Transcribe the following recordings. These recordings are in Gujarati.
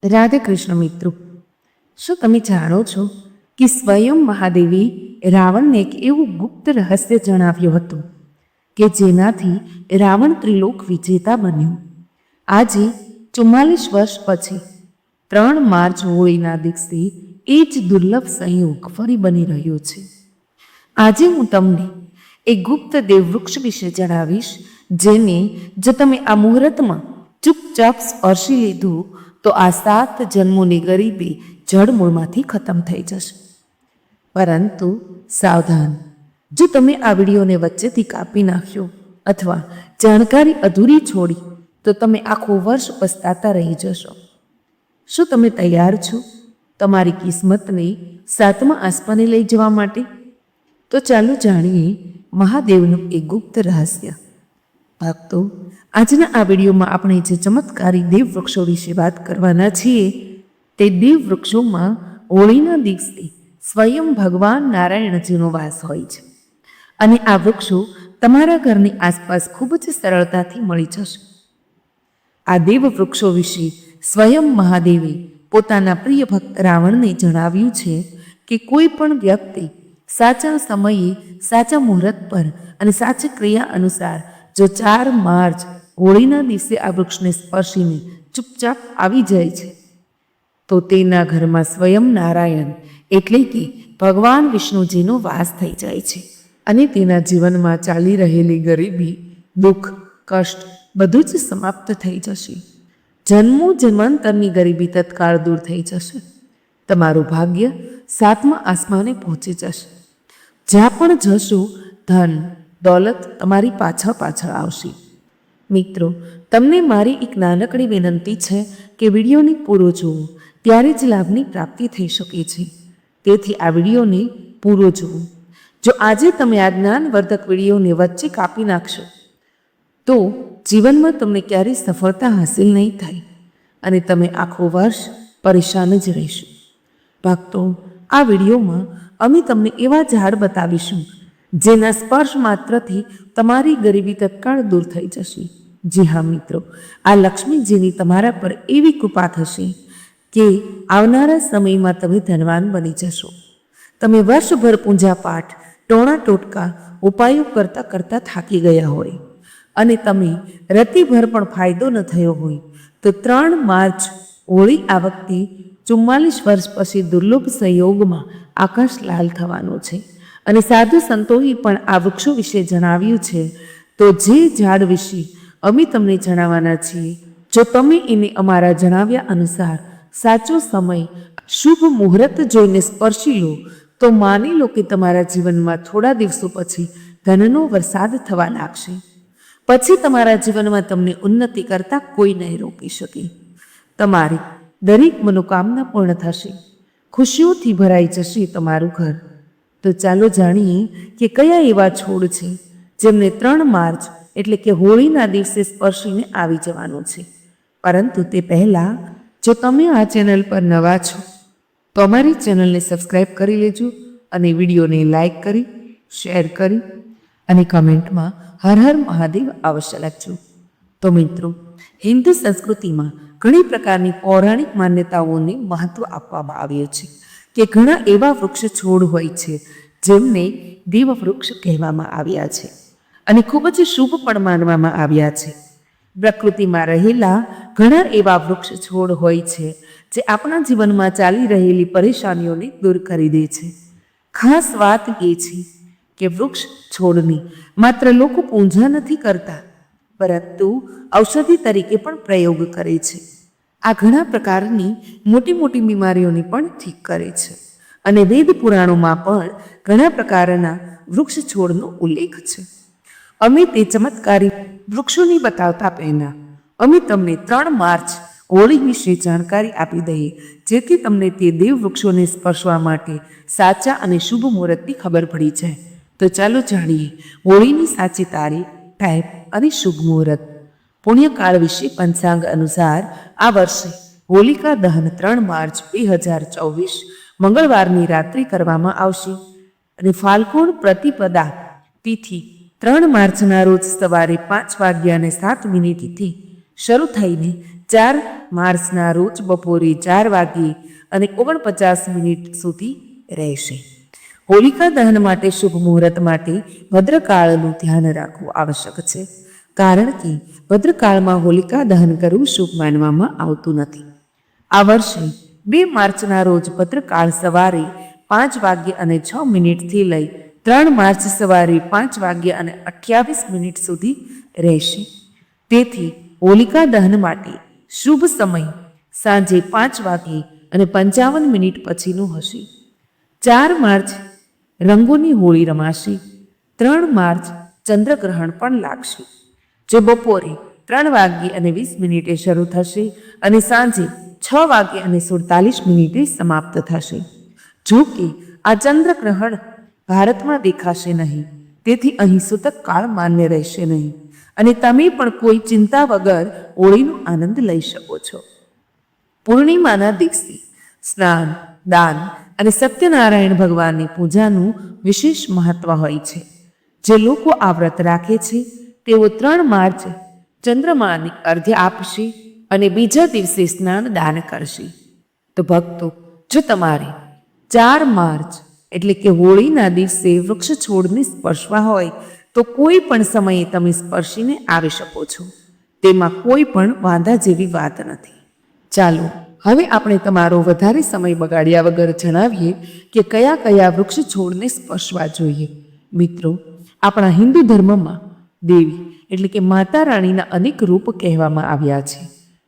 રાધે કૃષ્ણ મિત્રો, શું તમે જાણો છો કે સ્વયં મહાદેવી રાવણને એક એવું ગુપ્ત રહસ્ય જણાવ્યું હતું કે જેનાથી રાવણ ત્રિલોક વિજેતા બન્યો. આજે 44 વર્ષ પછી 3 માર્ચ હોળીના દિવસે એ જ દુર્લભ સંયોગ ફરી બની રહ્યો છે. આજે હું તમને એક ગુપ્ત દેવવૃક્ષ વિશે જણાવીશ, જેને જો તમે આ મુહૂર્તમાં ચૂપચાપ સ્પર્શી લીધું તો આ 7 જન્મોની ગરીબી જળમૂળમાંથી ખતમ થઈ જશે. પરંતુ સાવધાન, જો તમે આ વિડીયોને વચ્ચેથી કાપી નાખ્યો અથવા જાણકારી અધૂરી છોડી તો તમે આખું વર્ષ પસ્તાતા રહી જશો. શું તમે તૈયાર છો તમારી કિસ્મતને 7મા આસમાને લઈ જવા માટે? તો ચાલો જાણીએ મહાદેવનું એક ગુપ્ત રહસ્ય. ભક્તો, આજના આ વિડીયોમાં આપણે જે ચમત્કારી દેવવૃક્ષો વિશે વાત કરવાના છીએ તે દેવવૃક્ષોમાં હોળીના દિવસે સ્વયં ભગવાન નારાયણજીનો વાસ હોય છે. અને આ વૃક્ષો તમારા ઘરની આસપાસ ખૂબ જ સરળતાથી મળી જશે. આ દેવવૃક્ષો વિશે સ્વયં મહાદેવે પોતાના પ્રિય ભક્ત રાવણને જણાવ્યું છે કે કોઈ પણ વ્યક્તિ સાચા સમયે, સાચા મુહૂર્ત પર અને સાચી ક્રિયા અનુસાર જો 4 માર્ચ હોળીના દિવસે આ વૃક્ષને સ્પર્શીને ચૂપચાપ આવી જાય છે તો તેના ઘરમાં સ્વયં નારાયણ એટલે કે ભગવાન વિષ્ણુજીનો વાસ થઈ જાય છે અને તેના જીવનમાં ચાલી રહેલી ગરીબી, દુઃખ, કષ્ટ બધું જ સમાપ્ત થઈ જશે. જન્મો જન્માંતરની ગરીબી તત્કાળ દૂર થઈ જશે. તમારું ભાગ્ય 7મા આસમાને પહોંચી જશે. જ્યાં પણ જશો ધન દોલત તમારી પાછળ આવશે. મિત્રો, તમને મારી એક નાનકડી વિનંતી છે કે વિડીયોને પૂરો જુઓ, ત્યારે જ લાભની પ્રાપ્તિ થઈ શકે છે. તેથી આ વિડીયોને પૂરો જુઓ. જો આજે તમે આ જ્ઞાનવર્ધક વિડીયોને વચ્ચે કાપી નાખશો તો જીવનમાં તમને ક્યારેય સફળતા હાંસિલ નહીં થાય અને તમે આખું વર્ષ પરેશાન જ રહેશો. ભક્તો, આ વિડીયોમાં અમે તમને એવા ઝાડ બતાવીશું જેના સ્પર્શ માત્રથી તમારી ગરીબી તત્કાળ દૂર થઈ જશે. જી હા મિત્રો, આ લક્ષ્મીજીની તમારા પર એવી કૃપા થશે કે આવનારા સમયમાં તમે ધનવાન બની જશો. તમે વર્ષભર પૂજા પાઠ, ટોણા ટોટકા, ઉપાયો કરતાં કરતાં થાકી ગયા હોય અને તમે રતિભર પણ ફાયદો ન થયો હોય તો 3 માર્ચ હોળી આ વખતે 44 વર્ષ પછી દુર્લભ સંયોગમાં આકાશ લાલ થવાનો છે. અને સાધુ સંતોએ પણ આ વૃક્ષો વિશે જણાવ્યું છે. તો જે ઝાડ વિશે અમે તમને જણાવવાના છીએ, જો તમે એને અમારા જણાવ્યા અનુસાર સાચો સમય, શુભ મુહૂર્ત જોઈને સ્પર્શી લો તો માની લો કે તમારા જીવનમાં થોડા દિવસો પછી ધનનો વરસાદ થવા લાગશે. પછી તમારા જીવનમાં તમને ઉન્નતિ કરતાં કોઈ નહીં રોકી શકે. તમારી દરેક મનોકામના પૂર્ણ થશે. ખુશીઓથી ભરાઈ જશે તમારું ઘર. તો ચાલો જાણીએ કે કયા એવા છોડ છે જેમને 3 માર્ચ એટલે કે હોળીના દિવસે સ્પર્શીને આવી જવાનું છે. પરંતુ તે પહેલાં જો તમે આ ચેનલ પર નવા છો તો અમારી ચેનલને સબસ્ક્રાઈબ કરી લેજો અને વિડીયોને લાઈક કરી, શેર કરી અને કમેન્ટમાં હર હર મહાદેવ અવશ્ય લખજો. તો મિત્રો, હિન્દુ સંસ્કૃતિમાં ઘણી પ્રકારની પૌરાણિક માન્યતાઓને મહત્ત્વ આપવામાં આવ્યું છે કે ઘણા એવા વૃક્ષ છોડ હોય છે જેમને દેવવૃક્ષ કહેવામાં આવ્યા છે અને ખૂબ જ શુભ પણ માનવામાં આવ્યા છે. પ્રકૃતિમાં રહેલા ઘણા એવા વૃક્ષ છોડ હોય છે જે આપણા જીવનમાં ચાલી રહેલી પરેશાનીઓને દૂર કરી દે છે. ખાસ વાત એ છે કે વૃક્ષ છોડની માત્ર લોકો પૂજા નથી કરતા, પરંતુ ઔષધિ તરીકે પણ પ્રયોગ કરે છે. આ ઘણા પ્રકારની મોટી મોટી બીમારીઓને પણ ઠીક કરે છે અને વેદ પુરાણોમાં પણ ઘણા પ્રકારના વૃક્ષ છોડનો ઉલ્લેખ છે. અમે તે ચમત્કારી વૃક્ષોની બતાવતા પહેલાં અમે તમને 3 માર્ચ હોળી વિશે જાણકારી આપી દઈએ, જેથી તમને તે દેવવૃક્ષોને સ્પર્શવા માટે સાચા અને શુભ મુહૂર્તની ખબર પડી જાય. તો ચાલો જાણીએ હોળીની સાચી તારીખ, ટાઈમ અને શુભ મુહૂર્ત. પુણ્યકાળ વિશે પંચાંગ અનુસાર આ વર્ષે હોલિકા દહન 3 માર્ચ 2024 મંગળવારની રાત્રિ કરવામાં આવશે અને ફાલ્ગુન પ્રતિપદા તિથિ 3 માર્ચના રોજ સવારે 5:07 થી શરૂ થઈને 4 માર્ચના રોજ બપોરે 4:49 સુધી રહેશે. હોલિકા દહન માટે શુભ મુહૂર્ત માટે ભદ્રકાળનું ધ્યાન રાખવું આવશ્યક છે, કારણ કે ભદ્રકાળમાં હોલિકા દહન કરવું શુભ માનવામાં આવતું નથી. આ વર્ષે 2 માર્ચના રોજ ભદ્રકાળ સવારે 5:06 લઈ 3 માર્ચ સવારે 5:28 સુધી રહેશે. તેથી હોલિકા દહન માટે શુભ સમય સાંજે 5:55 પછીનો હશે. 4 માર્ચ રંગોની હોળી રમાશે. 3 માર્ચ ચંદ્રગ્રહણ પણ લાગશે, જે બપોરે 3:20 શરૂ થશે અને સાંજે 6:47 સમાપ્ત થશે. જો કે આ ચંદ્રગ્રહણ ભારતમાં દેખાશે નહીં, તેથી અહીં સૂતક કાળ માન્ય રહેશે નહીં અને તમે પણ કોઈ ચિંતા વગર હોળીનો આનંદ લઈ શકો છો. પૂર્ણિમાના દિવસે સ્નાન, દાન અને સત્યનારાયણ ભગવાનની પૂજાનું વિશેષ મહત્વ હોય છે. જે લોકો આ વ્રત રાખે છે તેઓ 3 માર્ચ ચંદ્રમાની અર્ઘ્ય આપશે અને બીજા દિવસે સ્નાન દાન કરશે. તો ભક્તો, જો તમારે 4 માર્ચ એટલે કે હોળીના દિવસે વૃક્ષ છોડને સ્પર્શવા હોય તો કોઈ પણ સમયે તમે સ્પર્શીને આવી શકો છો. તેમાં કોઈ પણ વાંધા જેવી વાત નથી. ચાલો હવે આપણે તમારો વધારે સમય બગાડ્યા વગર જણાવીએ કે કયા કયા વૃક્ષ છોડને સ્પર્શવા જોઈએ. મિત્રો, આપણા હિન્દુ ધર્મમાં દેવી એટલે કે માતા રાણીના અનેક રૂપ કહેવામાં આવ્યા છે,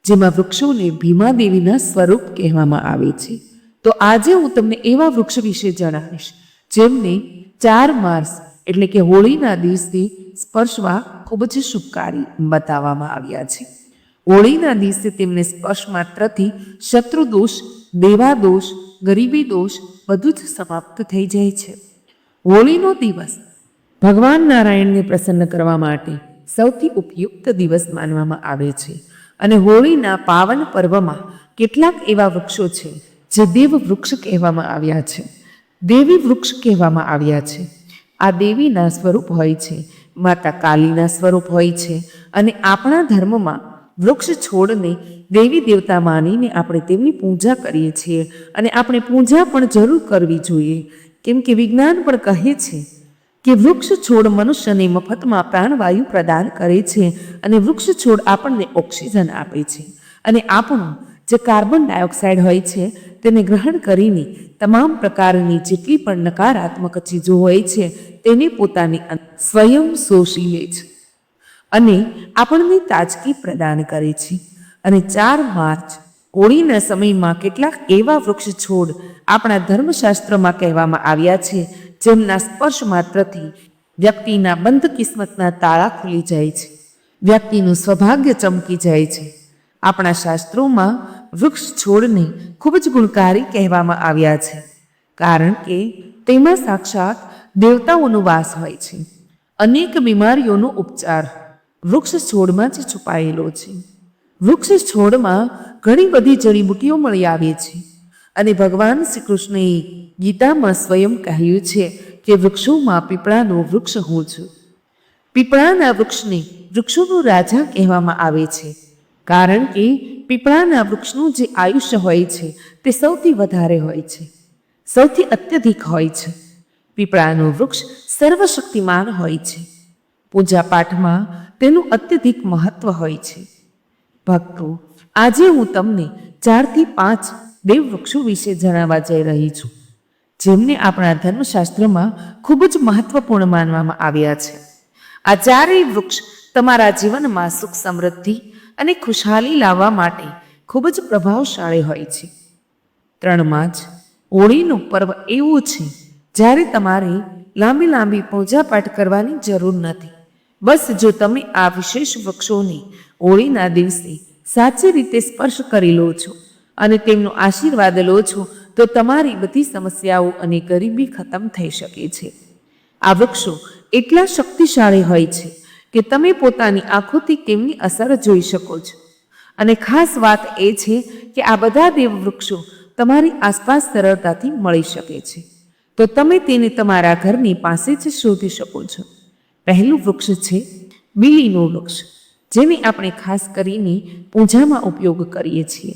જેમાં વૃક્ષોને ભીમા દેવીના સ્વરૂપ કહેવામાં આવે છે. તો આજે હું તમને એવા વૃક્ષ વિશે જણાવીશ જેમને 4 માર્ચ એટલે કે હોળીના દિવસે સ્પર્શવા ખૂબ જ શુભકારી બતાવવામાં આવ્યા છે. હોળીના દિવસે તેમને સ્પર્શ માત્રથી શત્રુ દોષ, દેવા દોષ, ગરીબી દોષ બધું જ સમાપ્ત થઈ જાય છે. હોળીનો દિવસ ભગવાન નારાયણને પ્રસન્ન કરવા માટે સૌથી ઉપયુક્ત દિવસ માનવામાં આવે છે અને હોળીના પાવન પર્વમાં કેટલાક એવા વૃક્ષો છે જે દેવ વૃક્ષ કહેવામાં આવ્યા છે, દેવી વૃક્ષ કહેવામાં આવ્યા છે. આ દેવીના સ્વરૂપ હોય છે, માતા કાલીના સ્વરૂપ હોય છે અને આપણા ધર્મમાં વૃક્ષ છોડને દેવી દેવતા માનીને આપણે તેમની પૂજા કરીએ છીએ અને આપણે પૂજા પણ જરૂર કરવી જોઈએ, કેમ કે વિજ્ઞાન પણ કહે છે કે વૃક્ષ છોડ મનુષ્યને મફતમાં પ્રાણવાયુ પ્રદાન કરે છે અને વૃક્ષ છોડ આપણને ઓક્સિજન આપે છે અને આપણું જે કાર્બન ડાયોક્સાઇડ હોય છે તેને ગ્રહણ કરીને તમામ પ્રકારની જેટલી પણ નકારાત્મક ચીજો હોય છે તેને પોતાની સ્વયં શોષી લે છે અને આપણને તાજગી પ્રદાન કરે છે. અને 4 માર્ચ હોળીના સમયમાં કેટલાક એવા વૃક્ષ છોડ આપણા ધર્મશાસ્ત્રમાં કહેવામાં આવ્યા છે જેમના સ્પર્શ માત્રથી વ્યક્તિના બંધ કિસ્મતના તાળા ખુલી જાય છે, વ્યક્તિનું સૌભાગ્ય ચમકી જાય છે. આપણા શાસ્ત્રોમાં વૃક્ષ છોડને ખૂબ જ ગુણકારી કહેવામાં આવ્યા છે, કારણ કે તેમાં સાક્ષાત દેવતાઓનો વાસ હોય છે. અનેક બીમારીઓનો ઉપચાર વૃક્ષ છોડમાં જ છુપાયેલો છે. વૃક્ષ છોડમાં ઘણી બધી જડીબુટ્ટીઓ મળી આવે છે અને ભગવાન શ્રી કૃષ્ણએ ગીતામાં સ્વયં કહ્યું છે કે વૃક્ષોમાં પીપળાનો વૃક્ષ હું છું. પીપળાના વૃક્ષને વૃક્ષોનો રાજા કહેવામાં આવે છે, કારણ કે પીપળાના વૃક્ષનું જે આયુષ્ય હોય છે તે સૌથી વધારે હોય છે, સૌથી અત્યધિક હોય છે. પીપળાનું વૃક્ષ સર્વશક્તિમાન હોય છે. પૂજા પાઠમાં તેનું અત્યધિક મહત્વ હોય છે. ભક્તો, આજે હું તમને 4 થી 5 દેવ વૃક્ષો વિશે જણાવવા જઈ રહી છું, જેમને આપણા ધર્મશાસ્ત્રમાં ખૂબ જ મહત્વપૂર્ણ માનવામાં આવ્યા છે. આ 4 વૃક્ષ તમારા જીવનમાં સુખ, સમૃદ્ધિ અને ખુશહાલી લાવવા માટે ખૂબ જ પ્રભાવશાળી હોય છે. 3 માર્ચ હોળીનું પર્વ એવું છે જ્યારે તમારે લાંબી પૂજાપાઠ કરવાની જરૂર નથી. બસ જો તમે આ વિશેષ વૃક્ષોને હોળીના દિવસે સાચી રીતે સ્પર્શ કરી લો છો અને તેમનો આશીર્વાદ લો છો તો તમારી બધી સમસ્યાઓ અને ગરીબી ખતમ થઈ શકે છે. આ વૃક્ષો એટલા શક્તિશાળી હોય છે કે તમે પોતાની આંખોથી તેમની અસર જોઈ શકો છો. અને ખાસ વાત એ છે કે આ બધા દેવ વૃક્ષો તમારી આસપાસ સરળતાથી મળી શકે છે, તો તમે તેને તમારા ઘરની પાસે જ શોધી શકો છો. પહેલું વૃક્ષ છે બીલીનું વૃક્ષ. જેને આપણે ખાસ કરીને પૂજામાં ઉપયોગ કરીએ છીએ.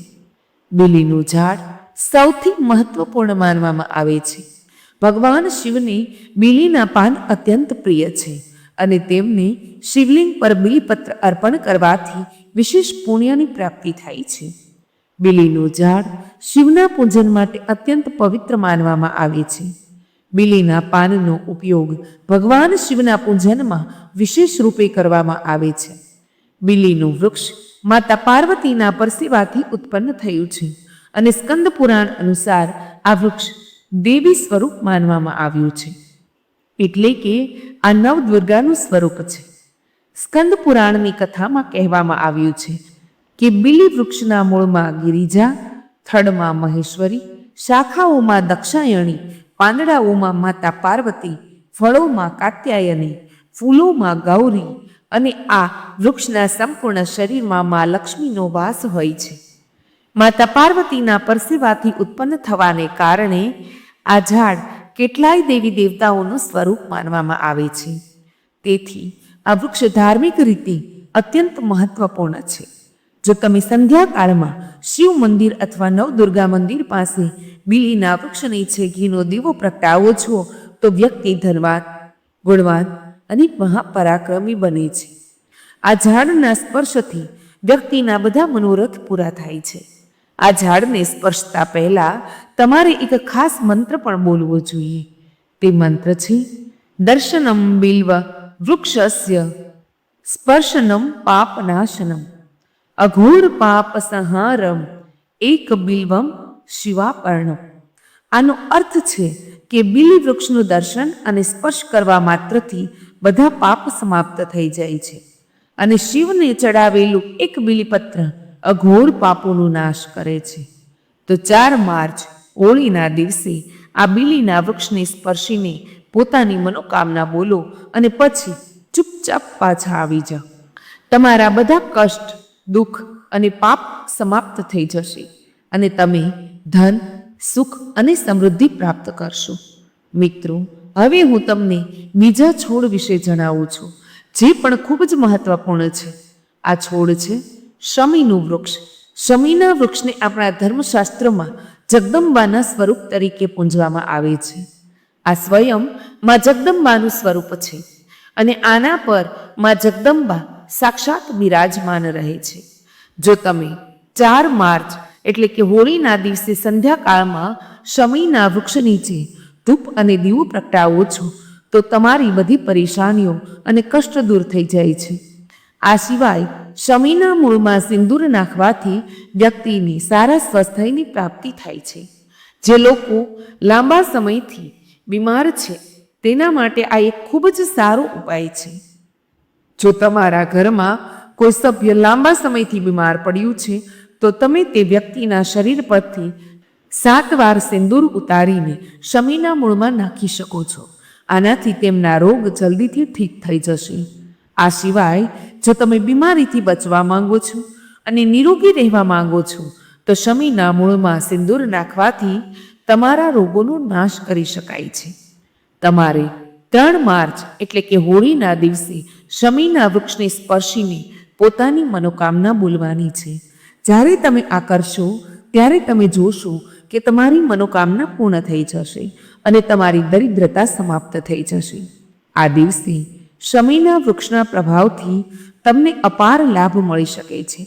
બીલીનું ઝાડ સૌથી મહત્વપૂર્ણ માનવામાં આવે છે. ભગવાન શિવને બીલીના પાન અત્યંત પ્રિય છે અને તેમને શિવલિંગ પર બીલીપત્ર અર્પણ કરવાથી વિશેષ પુણ્યની પ્રાપ્તિ થાય છે. બીલીનું ઝાડ શિવના પૂજન માટે અત્યંત પવિત્ર માનવામાં આવે છે. બીલીના પાનનો ઉપયોગ ભગવાન શિવના પૂજનમાં વિશેષ રૂપે કરવામાં આવે છે. બીલીનું વૃક્ષ માતા પાર્વતીના પરસેવાથી ઉત્પન્ન થયું છે અને સ્કંદ પુરાણ અનુસાર આ વૃક્ષ દેવી સ્વરૂપ માનવામાં આવ્યું છે, એટલે કે આ નવદુર્ગાનું સ્વરૂપ છે. સ્કંદ પુરાણની કથામાં કહેવામાં આવ્યું છે કે બીલી વૃક્ષના મૂળમાં ગિરિજા, થડમાં મહેશ્વરી, શાખાઓમાં દક્ષાયણી, પાંદડાઓમાં માતા પાર્વતી, ફળોમાં કાત્યાયની, ફૂલોમાં ગૌરી અને આ વૃક્ષના સંપૂર્ણ શરીરમાં મા લક્ષ્મીનો વાસ હોય છે. માતા પાર્વતીના પરસેવાથી ઉત્પન્ન થવાને કારણે આ ઝાડ કેટલાય દેવી દેવતાઓનું સ્વરૂપ માનવામાં આવે છે. તેથી આ વૃક્ષ ધાર્મિક રીતે અત્યંત મહત્વપૂર્ણ છે. જો તમે સંધ્યાકાળમાં શિવ મંદિર અથવા નવદુર્ગા મંદિર પાસે બીલીના વૃક્ષ નીચે ઘીનો દીવો પ્રગટાવો છો તો વ્યક્તિ ધનવાન, ગુણવાન અને મહાપરાક્રમી બને છે. આ ઝાડના સ્પર્શથી વ્યક્તિના બધા મનોરથ પૂરા થાય છે. આ ઝાડને સ્પર્શતા પહેલા તમારે એક ખાસ મંત્ર પણ બોલવો જોઈએ. તે મંત્ર છે દર્શનમ બિલ્વ વૃક્ષસ્ય સ્પર્શનમ પાપનાશનમ અઘોર પાપ સંહારમ એક બિલ્વમ શિવાપર્ણમ. આનો અર્થ છે કે બીલી વૃક્ષનું દર્શન અને સ્પર્શ કરવા માત્રથી બધા પાપ સમાપ્ત થઈ જાય છે અને શિવને ચડાવેલું એક બીલીપત્ર અઘોર પાપોનો નાશ કરે છે. તો 4 માર્ચ હોળીના દિવસે આ બીલીના વૃક્ષને સ્પર્શીને પોતાની મનોકામના બોલો અને પછી ચૂપચાપ પાછા આવી જાઓ. તમારા બધા કષ્ટ, દુઃખ અને પાપ સમાપ્ત થઈ જશે અને તમે ધન, સુખ અને સમૃદ્ધિ પ્રાપ્ત કરશો. મિત્રો, હવે હું તમને બીજા છોડ વિશે જણાવું છું, જે પણ ખૂબ જ મહત્વપૂર્ણ છે. આ છોડ છે શમીનું વૃક્ષ. શમીના વૃક્ષને આપણા ધર્મશાસ્ત્રમાં જગદંબાના સ્વરૂપ તરીકે પૂજવામાં આવે છે. આ સ્વયં માં જગદંબાનું સ્વરૂપ છે અને આના પર માં જગદંબા સાક્ષાત બિરાજમાન રહે છે. જો તમે 4 માર્ચ એટલે કે હોળીના દિવસે સંધ્યાકાળમાં શમીના વૃક્ષ નીચે ધૂપ અને દીવો પ્રગટાવો છો તો તમારી બધી પરેશાનીઓ અને કષ્ટ દૂર થઈ જાય છે. આ સિવાય શમીના મૂળમાં સિંદૂર નાખવાથી વ્યક્તિને સારા સ્વાસ્થ્યની પ્રાપ્તિ થાય છે. જે લોકો લાંબા સમયથી બીમાર છે તેના માટે આ એક ખૂબ જ સારો ઉપાય છે. જો તમારા ઘરમાં કોઈ સભ્ય લાંબા સમયથી બીમાર પડ્યું છે તો તમે તે વ્યક્તિના શરીર પરથી 7 વાર સિંદૂર ઉતારીને શમીના મૂળમાં નાખી શકો છો. આનાથી તેમના રોગ જલ્દીથી ઠીક થઈ જશે. આ સિવાય જો તમે બીમારીથી બચવા માંગો છો અને નિરોગી રહેવા માંગો છો તો શમીના મૂળમાં સિંદૂર નાખવાથી તમારા રોગોનો નાશ કરી શકાય છે. તમારે 3 માર્ચ એટલે કે હોળીના દિવસે શમીના વૃક્ષને સ્પર્શીને પોતાની મનોકામના બોલવાની છે. જ્યારે તમે આ કરશો ત્યારે તમે જોશો કે તમારી મનોકામના પૂર્ણ થઈ જશે અને તમારી દરિદ્રતા સમાપ્ત થઈ જશે. આ દિવસે શમીના વૃક્ષના પ્રભાવથી તમને અપાર લાભ મળી શકે છે.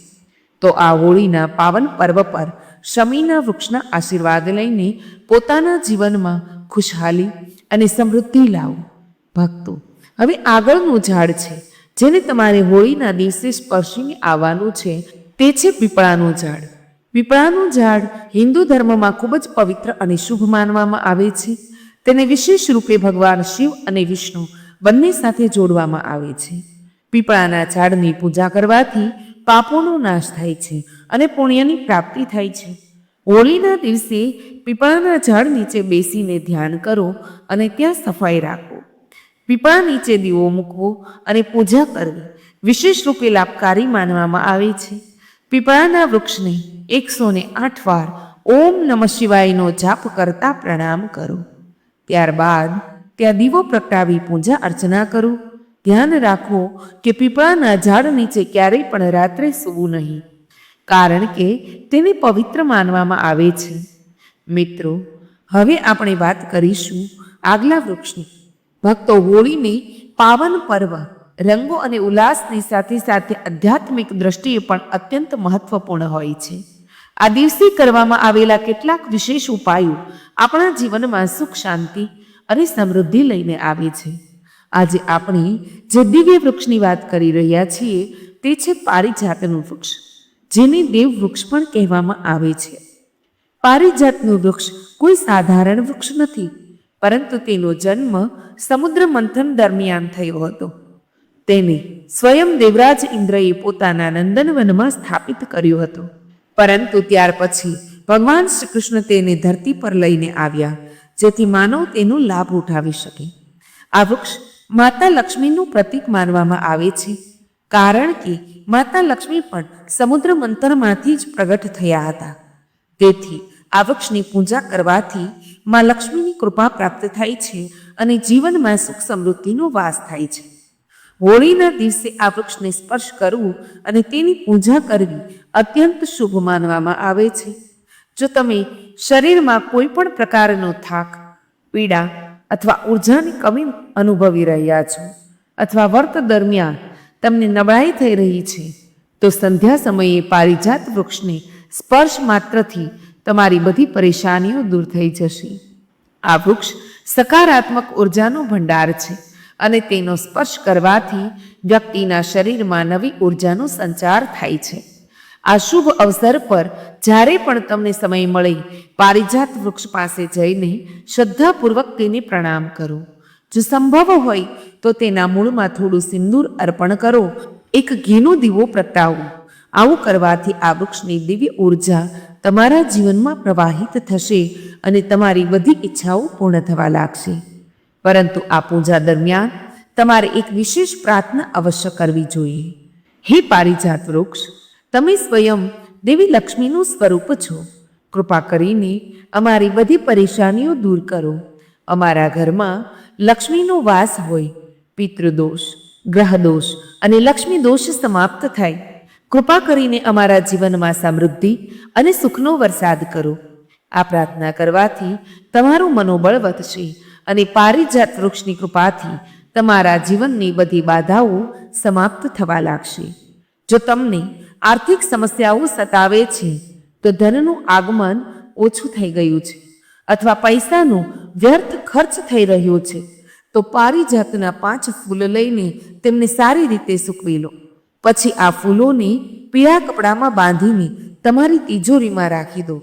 તો આ હોળીના પાવન પર્વ પર શમીના વૃક્ષના આશીર્વાદ લઈને પોતાના જીવનમાં ખુશહાલી અને સમૃદ્ધિ લાવો. ભક્તો, હવે આગળનું ઝાડ છે જેને તમારે હોળીના દિવસે સ્પર્શીને આવવાનું છે તે છે પીપળાનું ઝાડ. પીપળાનું ઝાડ હિન્દુ ધર્મમાં ખૂબ જ પવિત્ર અને શુભ માનવામાં આવે છે. તેને વિશેષ રૂપે ભગવાન શિવ અને વિષ્ણુ બંને સાથે જોડવામાં આવે છે. પીપળાના ઝાડની પૂજા કરવાથી પાપોનો નાશ થાય છે અને પુણ્યની પ્રાપ્તિ થાય છે. હોળીના દિવસે પીપળાના ઝાડ નીચે બેસીને ધ્યાન કરો અને ત્યાં સફાઈ રાખો. પીપળા નીચે દીવો મૂકવો અને પૂજા કરવી વિશેષ રૂપે લાભકારી માનવામાં આવે છે. પીપળાના વૃક્ષને 108 વાર ઓમ નમઃ શિવાયનો જાપ કરતા પ્રણામ કરો. ત્યારબાદ ત્યાં દીવો પ્રગટાવી પૂજા અર્ચના કરો. ધ્યાન રાખો કે પીપળાના ઝાડ નીચે ક્યારેય પણ રાત્રે સૂવું નહીં, કારણ કે તેને પવિત્ર માનવામાં આવે છે. મિત્રો, હવે આપણે વાત કરીશું આગલા વૃક્ષની. ભક્તો, હોળીની પાવન પર્વ રંગો અને ઉલ્લાસની સાથે સાથે આધ્યાત્મિક દ્રષ્ટિએ પણ અત્યંત મહત્વપૂર્ણ હોય છે. આ દિવસે કરવામાં આવેલા કેટલાક વિશેષ ઉપાયો આપણા જીવનમાં સુખ, શાંતિ અને સમૃદ્ધિ લઈને આવે છે. આજે આપણે જે દિવ્ય વૃક્ષની વાત કરી રહ્યા છીએ તે છે પારિજાતનું વૃક્ષ, જેને દેવ વૃક્ષ પણ કહેવામાં આવે છે. પારિજાતનું વૃક્ષ કોઈ સાધારણ વૃક્ષ નથી, પરંતુ તેનો જન્મ સમુદ્ર મંથન દરમિયાન થયો હતો. તેને સ્વયં દેવરાજ ઇન્દ્રએ પોતાના નંદનવનમાં સ્થાપિત કર્યો હતો, પરંતુ ત્યાર પછી ભગવાન શ્રી કૃષ્ણ તેને ધરતી પર લઈને આવ્યા, જેથી માનવ તેનો લાભ ઉઠાવી શકે. આ વૃક્ષ માતા લક્ષ્મીનું પ્રતીક માનવામાં આવે છે, કારણ કે માતા લક્ષ્મી પણ સમુદ્ર મંથનમાંથી જ પ્રગટ થયા હતા. તેથી આ વૃક્ષની પૂજા કરવાથી માં લક્ષ્મીની કૃપા પ્રાપ્ત થાય છે અને જીવનમાં સુખ સમૃદ્ધિનો વાસ થાય છે. હોળીના દિવસે આ વૃક્ષને સ્પર્શ કરવું અને તેની પૂજા કરવી અત્યંત શુભ માનવામાં આવે છે. જો તમે શરીરમાં કોઈ પણ પ્રકારનો થાક, પીડા અથવા ઉર્જાની કમી અનુભવી રહ્યા છો, અથવા વ્રત દરમિયાન તમને નબળાઈ થઈ રહી છે, તો સંધ્યા સમયે પારિજાત વૃક્ષને સ્પર્શ માત્રથી તમારી બધી પરેશાનીઓ દૂર થઈ જશે. આ વૃક્ષ સકારાત્મક ઉર્જાનો ભંડાર છે અને તેનો સ્પર્શ કરવાથી વ્યક્તિના શરીરમાં નવી ઉર્જાનો સંચાર થાય છે. આ શુભ અવસર પર જ્યારે પણ તમને સમય મળે, પારિજાત વૃક્ષ પાસે જઈને શ્રદ્ધાપૂર્વક તેને પ્રણામ કરો. જો સંભવ હોય તો તેના મૂળમાં થોડું સિંદૂર અર્પણ કરો, એક ઘીનો દીવો પ્રગટાવો. આવું કરવાથી આ વૃક્ષની દિવ્ય ઉર્જા તમારા જીવનમાં પ્રવાહિત થશે અને તમારી બધી ઈચ્છાઓ પૂર્ણ થવા લાગશે. પરંતુ આ પૂજા દરમિયાન તમારે એક વિશેષ પ્રાર્થના અવશ્ય કરવી જોઈએ. હે પારિજાત વૃક્ષ, તમે સ્વયં દેવી લક્ષ્મીનું સ્વરૂપ છો. કૃપા કરીને અમારી બધી પરેશાનીઓ દૂર કરો. અમારા ઘરમાં લક્ષ્મીનો વાસ હોય, પિતૃદોષ, ગ્રહદોષ અને લક્ષ્મી દોષ સમાપ્ત થાય. કૃપા કરીને અમારા જીવનમાં સમૃદ્ધિ અને સુખનો વરસાદ કરો. આ પ્રાર્થના કરવાથી તમારું મનોબળ વધશે અને પારિજાત વૃક્ષની કૃપાથી તમારા જીવનની બધી બાધાઓ સમાપ્ત થવા લાગશે. જો તમને આર્થિક સમસ્યાઓ સતાવે છે, તો ધનનું આગમન ઓછું થઈ ગયું છે અથવા પૈસાનો વ્યર્થ ખર્ચ થઈ રહ્યો છે, તો પારિજાતના 5 ફૂલ લઈને તેમને સારી રીતે સૂકવી લો. પછી આ ફૂલોને પીળા કપડામાં બાંધીને તમારી તિજોરીમાં રાખી દો.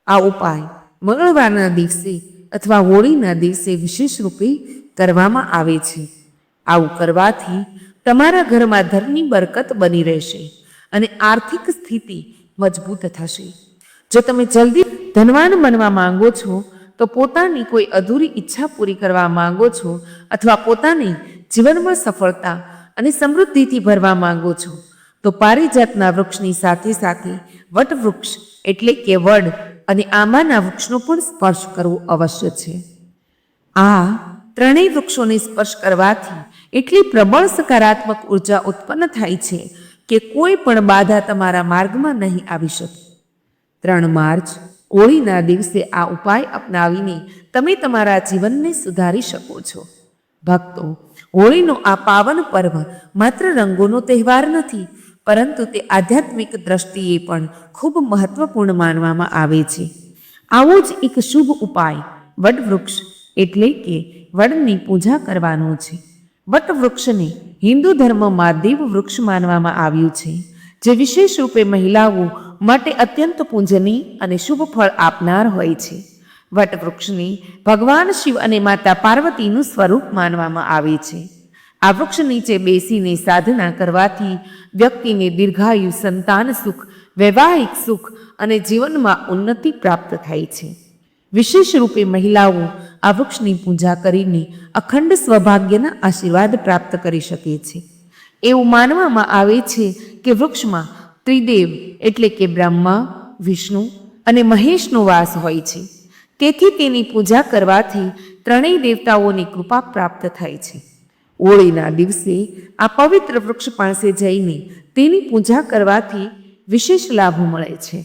આ ઉપાય મંગળવારના દિવસે અથવા હોળીના દિવસે વિશેષ રૂપે કરવામાં આવે છે. આવું કરવાથી તમારા ઘરમાં ધનની બરકત બની રહેશે અને આર્થિક સ્થિતિ મજબૂત થશે. જો તમે જલ્દી ધનવાન બનવા માંગો છો, તો પોતાની કોઈ અધૂરી ઈચ્છા પૂરી કરવા માંગો છો, અથવા પોતાની જીવનમાં સફળતા અને સમૃદ્ધિથી ભરવા માંગો છો, તો પારિજાતના વૃક્ષની સાથે સાથે વટવૃક્ષ એટલે કે વડ અને આંબાના વૃક્ષનો પણ સ્પર્શ કરવો અવશ્ય છે. આ ત્રણેય વૃક્ષોને સ્પર્શ કરવાથી એટલી પ્રબળ સકારાત્મક ઉર્જા ઉત્પન્ન થાય છે કે કોઈ પણ બાધા તમારા માર્ગમાં નહીં આવી શકે. 3 માર્ચ હોળીના દિવસે આ ઉપાય અપનાવીને તમે તમારા જીવનને સુધારી શકો છો. ભક્તો, હોળીનો આ પાવન પર્વ માત્ર રંગોનો તહેવાર નથી, પરંતુ તે આધ્યાત્મિક દ્રષ્ટિએ પણ ખૂબ મહત્વપૂર્ણ માનવામાં આવે છે. આવો જ એક શુભ ઉપાય વટવૃક્ષ એટલે કે વડની પૂજા કરવાનો છે. વટવૃક્ષને હિન્દુ ધર્મમાં દેવ વૃક્ષ માનવામાં આવ્યું છે, જે વિશેષ રૂપે મહિલાઓ માટે અત્યંત પૂજનીય અને શુભ ફળ આપનાર હોય છે. વટવૃક્ષને ભગવાન શિવ અને માતા પાર્વતીનું સ્વરૂપ માનવામાં આવે છે. આ વૃક્ષ નીચે બેસીને સાધના કરવાથી વ્યક્તિને દીર્ઘાયુ, સંતાન સુખ, વૈવાહિક સુખ અને જીવનમાં ઉન્નતિ પ્રાપ્ત થાય છે. વિશેષ રૂપે મહિલાઓ આ વૃક્ષની પૂજા કરીને અખંડ સૌભાગ્યના આશીર્વાદ પ્રાપ્ત કરી શકે છે. એવું માનવામાં આવે છે કે વૃક્ષમાં ત્રિદેવ એટલે કે બ્રહ્મા, વિષ્ણુ અને મહેશનો વાસ હોય છે. તેથી તેની પૂજા કરવાથી ત્રણેય દેવતાઓની કૃપા પ્રાપ્ત થાય છે. હોળીના દિવસે આ પવિત્ર વૃક્ષ પાસે જઈને તેની પૂજા કરવાથી વિશેષ લાભ મળે છે.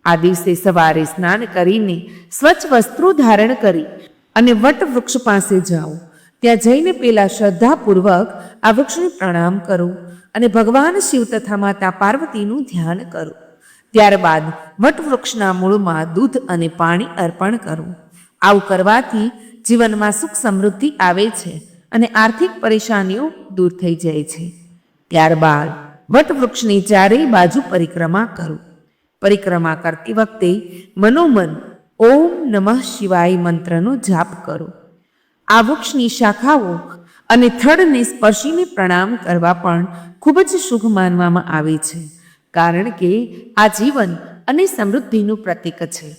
આ દિવસે સવારે સ્નાન કરીને સ્વચ્છ વસ્ત્રો ધારણ કરી અને વટ વૃક્ષ પાસે જાઓ. ત્યાં જઈને પેલા શ્રદ્ધાપૂર્વક આ વૃક્ષને પ્રણામ કરો અને ભગવાન શિવ તથા માતા પાર્વતીનું ધ્યાન કરો. ત્યારબાદ વટવૃક્ષના મૂળમાં દૂધ અને પાણી અર્પણ કરો. આવું કરવાથી જીવનમાં સુખ સમૃદ્ધિ આવે છે અને આર્થિક પરેશાનીઓ દૂર થઈ જાય છે. ત્યારબાદ વટવૃક્ષની ચારેય બાજુ પરિક્રમા કરો. પરિક્રમા કરતી વખતે મનોમન ઓમ નમઃ શિવાય મંત્રનો જાપ કરો. આ વૃક્ષની શાખાઓ અને થડને સ્પર્શીને પ્રણામ કરવા પણ ખૂબ જ શુભ માનવામાં આવે છે, કારણ કે આ જીવન અને સમૃદ્ધિનું પ્રતીક છે.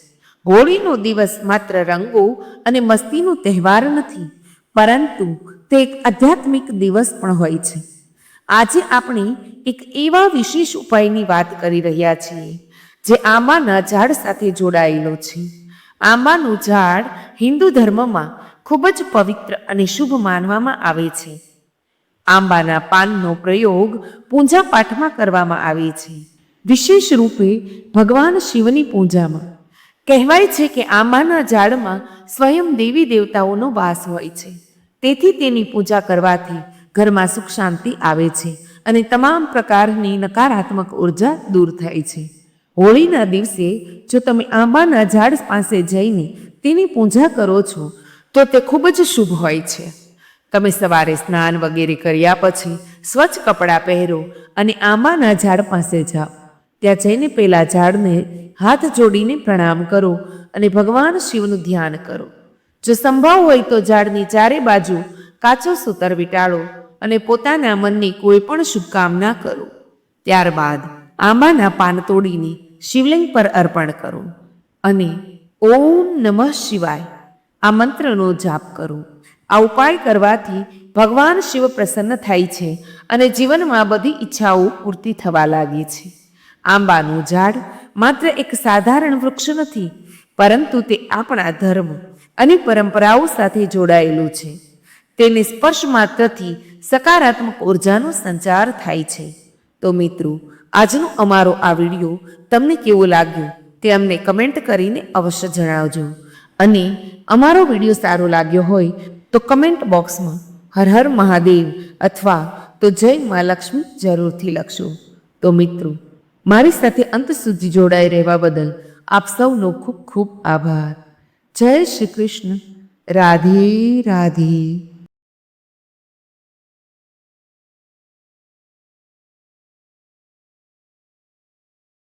હોળીનો દિવસ માત્ર રંગો અને મસ્તીનો તહેવાર નથી, પરંતુ તે એક આધ્યાત્મિક દિવસ પણ હોય છે. આજે આપણે એક એવા વિશેષ ઉપાયની વાત કરી રહ્યા છીએ જે આંબાના ઝાડ સાથે જોડાયેલો છે. આંબાનું ઝાડ હિન્દુ ધર્મમાં ખૂબ જ પવિત્ર અને શુભ માનવામાં આવે છે. આંબાના પાનનો પ્રયોગ પૂજા પાઠમાં કરવામાં આવે છે, વિશેષ રૂપે ભગવાન શિવની પૂજામાં. કહેવાય છે કે આંબાના ઝાડમાં સ્વયં દેવી દેવતાઓનો વાસ હોય છે, તેથી તેની પૂજા કરવાથી ઘરમાં સુખ શાંતિ આવે છે અને તમામ પ્રકારની નકારાત્મક ઉર્જા દૂર થાય છે. હોળીના દિવસે જો તમે આંબાના ઝાડ પાસે જઈને તેની પૂજા કરો છો તો તે ખૂબ જ શુભ હોય છે. તમે સવારે સ્નાન વગેરે કર્યા પછી સ્વચ્છ કપડાં પહેરો અને આંબાના ઝાડ પાસે જાઓ. ત્યાં જઈને પેલા ઝાડને હાથ જોડીને પ્રણામ કરો અને ભગવાન શિવનું ધ્યાન કરો. જો સંભવ હોય તો ઝાડની ચારે બાજુ કાચો સૂતર વીંટાળો અને પોતાના મનની કોઈ પણ શુભકામના કરો. ત્યારબાદ આંબાના પાન તોડીને શિવલિંગ પર અર્પણ કરો અને ઓમ નમઃ શિવાય આ મંત્રનો જાપ કરો. આ ઉપાય કરવાથી ભગવાન શિવ પ્રસન્ન થાય છે અને જીવનમાં બધી ઈચ્છાઓ પૂર્તિ થવા લાગે છે. આંબાનું ઝાડ માત્ર એક સાધારણ વૃક્ષ નથી, પરંતુ તે આપણા ધર્મ અને પરંપરાઓ સાથે જોડાયેલું છે. તેને સ્પર્શ માત્રથી સકારાત્મક ઉર્જાનો સંચાર થાય છે. તો મિત્રો, આજનો અમારો આ વિડીયો તમને કેવો લાગ્યો તે અમને કમેન્ટ કરીને અવશ્ય જણાવજો. અને અમારો વિડીયો સારો લાગ્યો હોય તો કમેન્ટ બોક્સમાં હર હર મહાદેવ અથવા તો જય મા લક્ષ્મી જરૂરથી લખશો. તો મિત્રો, મારી સાથે અંત સુધી જોડાઈ રહેવા બદલ આપ સૌનો ખૂબ ખૂબ આભાર. જય શ્રી કૃષ્ણ. રાધે રાધે.